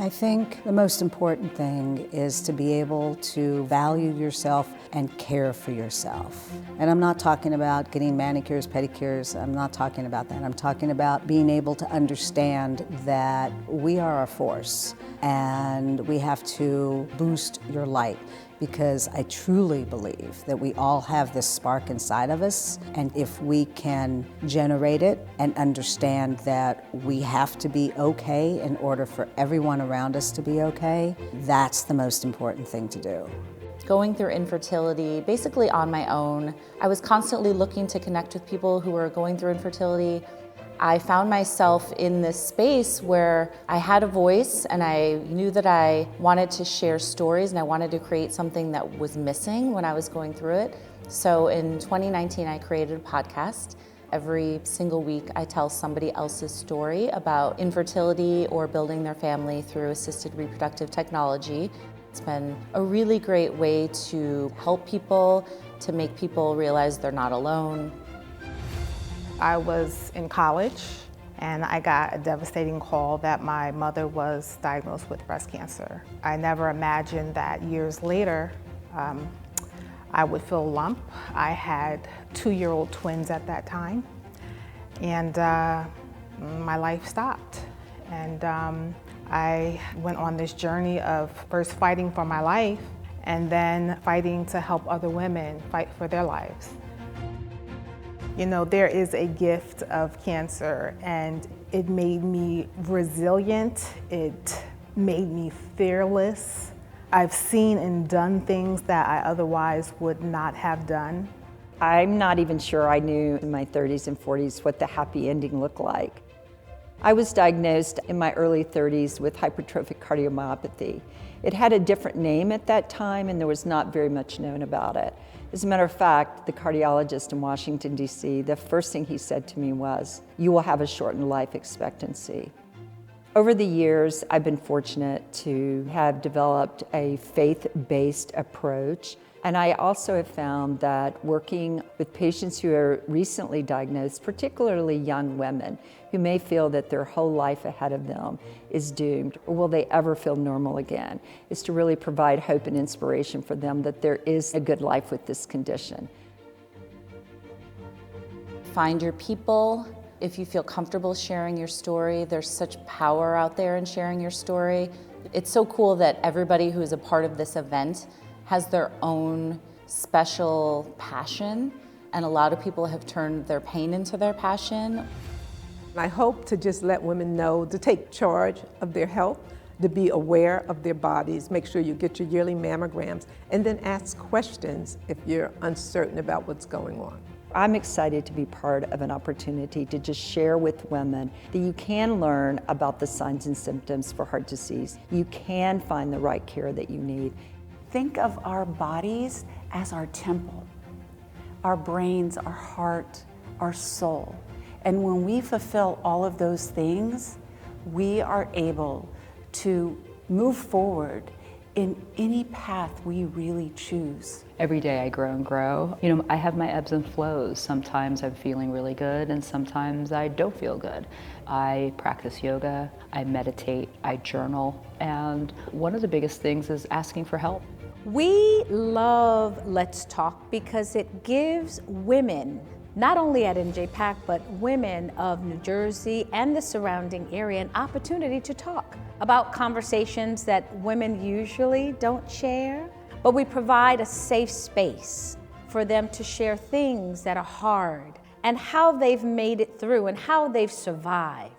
I think the most important thing is to be able to value yourself and care for yourself. And I'm not talking about getting manicures, pedicures, I'm not talking about that. I'm talking about being able to understand that we are a force and we have to boost your light, because I truly believe that we all have this spark inside of us, and if we can generate it and understand that we have to be okay in order for everyone around us to be okay, that's the most important thing to do. Going through infertility, basically on my own, I was constantly looking to connect with people who were going through infertility. I found myself in this space where I had a voice and I knew that I wanted to share stories and I wanted to create something that was missing when I was going through it. So in 2019, I created a podcast. Every single week, I tell somebody else's story about infertility or building their family through assisted reproductive technology. It's been a really great way to help people, to make people realize they're not alone. I was in college and I got a devastating call that my mother was diagnosed with breast cancer. I never imagined that years later I would feel a lump. I had 2-year-old twins at that time, and my life stopped. And I went on this journey of first fighting for my life and then fighting to help other women fight for their lives. You know, there is a gift of cancer, and it made me resilient. It made me fearless. I've seen and done things that I otherwise would not have done. I'm not even sure I knew in my 30s and 40s what the happy ending looked like. I was diagnosed in my early 30s with hypertrophic cardiomyopathy. It had a different name at that time, and there was not very much known about it. As a matter of fact, the cardiologist in Washington, D.C., the first thing he said to me was, "You will have a shortened life expectancy." Over the years, I've been fortunate to have developed a faith-based approach. And I also have found that working with patients who are recently diagnosed, particularly young women, who may feel that their whole life ahead of them is doomed, or will they ever feel normal again, is to really provide hope and inspiration for them that there is a good life with this condition. Find your people. If you feel comfortable sharing your story, there's such power out there in sharing your story. It's so cool that everybody who is a part of this event has their own special passion, and a lot of people have turned their pain into their passion. I hope to just let women know to take charge of their health, to be aware of their bodies, make sure you get your yearly mammograms, and then ask questions if you're uncertain about what's going on. I'm excited to be part of an opportunity to just share with women that you can learn about the signs and symptoms for heart disease. You can find the right care that you need. Think of our bodies as our temple, our brains, our heart, our soul. And when we fulfill all of those things, we are able to move forward in any path we really choose. Every day I grow and grow. You know, I have my ebbs and flows. Sometimes I'm feeling really good and sometimes I don't feel good. I practice yoga, I meditate, I journal, and one of the biggest things is asking for help. We love Let's Talk because it gives women, not only at NJPAC, but women of New Jersey and the surrounding area, an opportunity to talk about conversations that women usually don't share. But we provide a safe space for them to share things that are hard and how they've made it through and how they've survived.